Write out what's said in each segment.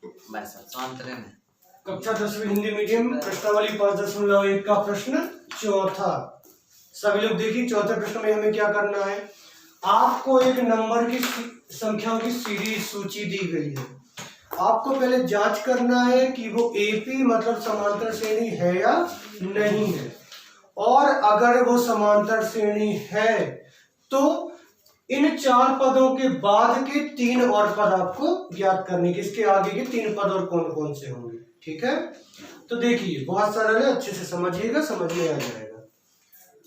कक्षा 10वीं हिंदी मीडियम प्रश्नावली 5.1 का प्रश्न चौथा। सभी लोग देखिए, चौथे प्रश्न में हमें क्या करना है। आपको एक नंबर की संख्याओं की सीरीज सूची दी गई है। आपको पहले जांच करना है कि वो एपी मतलब समांतर श्रेणी है या नहीं है, और अगर वो समांतर श्रेणी है तो इन 4 पदों के बाद के 3 और पद आपको ज्ञात करने के, इसके आगे के 3 पद और कौन कौन से होंगे। ठीक है, तो देखिए बहुत सरल है, अच्छे से समझिएगा, समझ में आ जाएगा।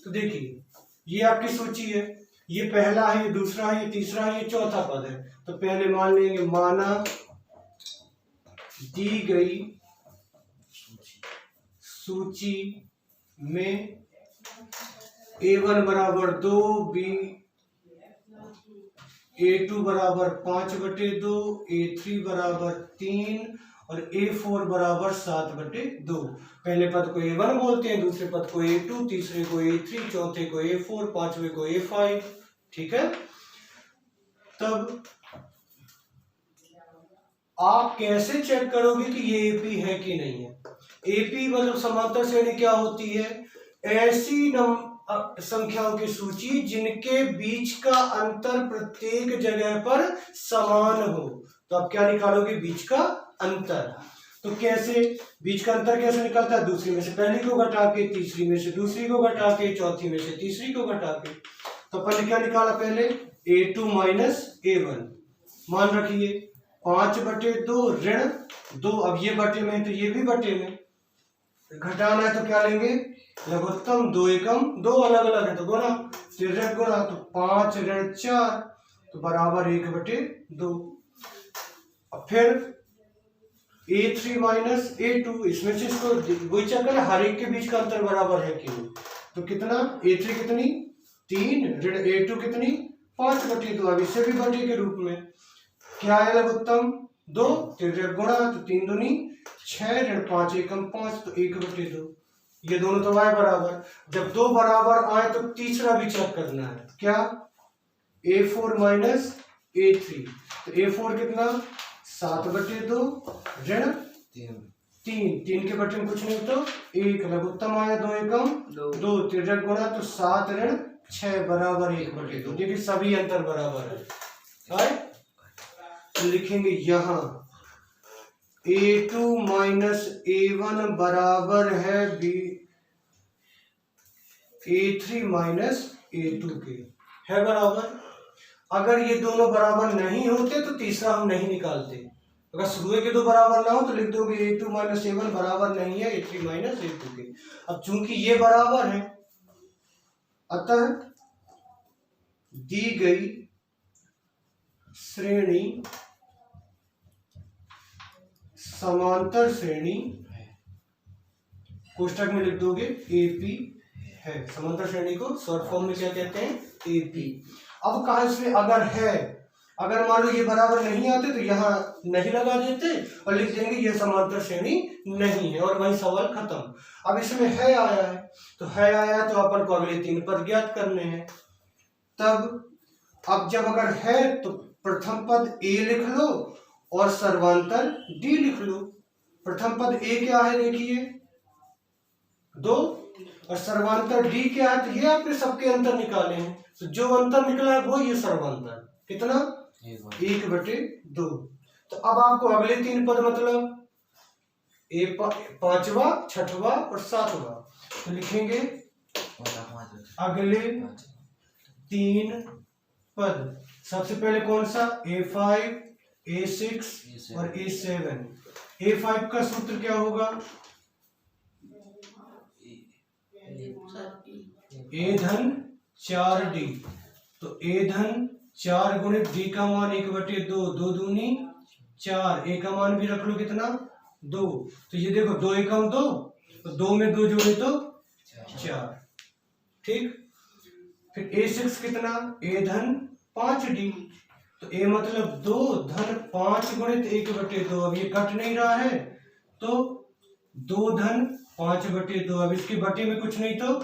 तो देखिए ये आपकी सूची है, ये पहला है, ये दूसरा है, ये तीसरा है, ये चौथा पद है। तो पहले मान लेंगे, माना दी गई सूची में A1 बराबर 2, A2 बराबर 5/2, A3 बराबर 3 और A4 बराबर 7/2। पहले पद को A1 बोलते हैं, दूसरे पद को A2, तीसरे को A3, चौथे को A4, पांचवे को A5। ठीक है, तब आप कैसे चेक करोगे कि ये एपी है कि नहीं है। एपी मतलब समांतर श्रेणी क्या होती है, ऐसी संख्याओं की सूची जिनके बीच का अंतर प्रत्येक जगह पर समान हो। तो आप क्या निकालोगे, बीच का अंतर। तो कैसे बीच का अंतर कैसे निकलता है, दूसरी में से पहली को घटा के, तीसरी में से दूसरी को घटा के, चौथी में से तीसरी को घटा के। तो अपन ने क्या निकाला, पहले A2 माइनस A1। मान रखिए 5/2 ऋण 2, अब ये बटे में तो ये भी बटे में, घटाना है तो क्या लेंगे, लघुत्तम 2 एकम 2 अलग अलग है तो गुणा, तिर्यक गुणा, तो 5 ऋण 4 तो बराबर 1/2। अब फिर A3 माइनस A2, इसमें से इसको वही चेक करें हर एक के बीच का अंतर बराबर है कि नहीं। तो कितना, A3 कितनी 3 ऋण A2 कितनी 5/2, अब इससे भी बटे के रूप में क्या है, लघुत्तम 2, तिर्यक गुणा, तो 3 दूनी 6 ऋण 5 एकम 5 तो 1/2। ये दोनों तो आए बराबर। जब 2 बराबर आए तो तीसरा भी चेक करना है, क्या, A4 माइनस A3। तो A4 कितना 7/2 ऋण 3 के बटे में कुछ नहीं तो 1, लघुत्तम आया 2 एकम 2, तिर्यक गुणा, तो 7 ऋण 6 बराबर 1/2। देखिए सभी अंतर बराबर है। तो लिखेंगे यहां A2 माइनस A1 बराबर है A3 माइनस A2 के, है बराबर। अगर ये दोनों बराबर नहीं होते तो तीसरा हम नहीं निकालते। अगर शुरू के दो बराबर ना हो तो लिख दोगे A2 माइनस A1 बराबर नहीं है A3 माइनस A2 के। अब चूंकि ये बराबर है, अतः दी गई श्रेणी समांतर श्रेणी, कोष्टक में लिख दोगे एपी है। समांतर श्रेणी को शॉर्ट फॉर्म में क्या कहते हैं, एपी। अब कहा इसमें अगर है, अगर मान लो ये बराबर नहीं आते तो यहाँ नहीं लगा देते और लिख देंगे ये समांतर श्रेणी नहीं है, और वही सवाल खत्म। अब इसमें है आया है, तो है आया तो अपन को अगले 3 पद ज्ञात करने हैं। तब अब जब अगर है तो प्रथम पद ए लिख लो और सर्वांतर डी लिख लो। प्रथम पद ए क्या है, देखिए 2, और सर्वांतर डी क्या है, तो ये आपने सबके अंतर निकाले हैं। तो जो अंतर निकला है वो ये सर्वांतर, कितना 1/2। तो अब आपको अगले 3 पद मतलब पांचवा, छठवा और सातवां, तो लिखेंगे अगले 3 पद। सबसे पहले कौन सा, A5, A6 और A7। A5 का सूत्र क्या होगा, A धन 4D। तो A धन 4 गुणित D का मान 1/2, 2 दूनी 4, A का मान भी रख लो कितना 2। तो ये देखो 2 एकम 2, तो 2 में 2 जोड़े तो 4। ठीक, फिर A6 कितना, A धन 5D। तो A मतलब 2 धन 5 गुणित 1/2। अब ये कट नहीं रहा है तो 2 धन 5/2, अब इसके बटे में कुछ नहीं तो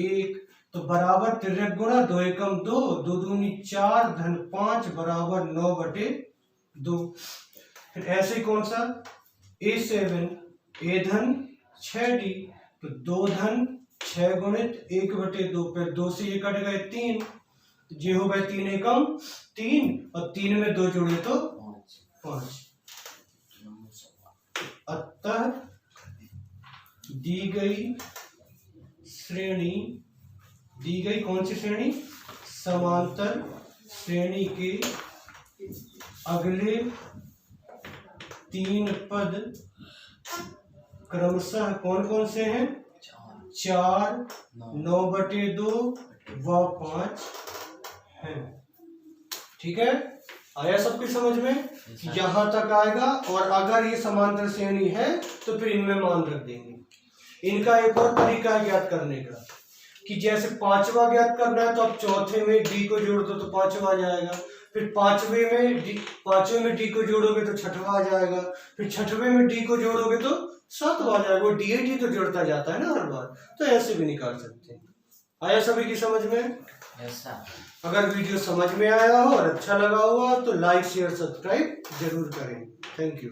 1, तो बराबर तिर्यक गुणा 2 एकम 2, 2 दूनी 4 धन 5 बराबर 9/2। फिर ऐसे ही कौन सा A7 A धन 6D, तो 2 धन 6 गुणित 1/2, फिर 2 से ये कट गए 3, ये हो गए 3 एकम 3, और 3 में 2 जोड़े तो 5। अतः दी गई कौन सी श्रेणी, समांतर श्रेणी के अगले 3 पद क्रमशः कौन कौन से हैं, 4, 9/2 व 5 हैं। ठीक है, आया सबकी समझ में, यहां तक आएगा। और अगर ये समांतर श्रेणी है तो फिर इनमें मान रख देंगे। इनका एक और तरीका है ज्ञात करने का, कि जैसे 5वां ज्ञात करना है तो आप चौथे में डी को जोड़ दो तो 5वां आ जाएगा, फिर 5वें में डी को जोड़ोगे तो 6वां आ जाएगा, फिर 6वें में डी को जोड़ोगे तो 7वां आ जाएगा। वो डी तो जोड़ता जाता है ना हर बार, तो ऐसे भी निकाल सकते हैं। आया सभी की समझ में? अगर वीडियो समझ में आया हो और अच्छा लगा हुआ तो लाइक शेयर सब्सक्राइब जरूर करें। Thank you.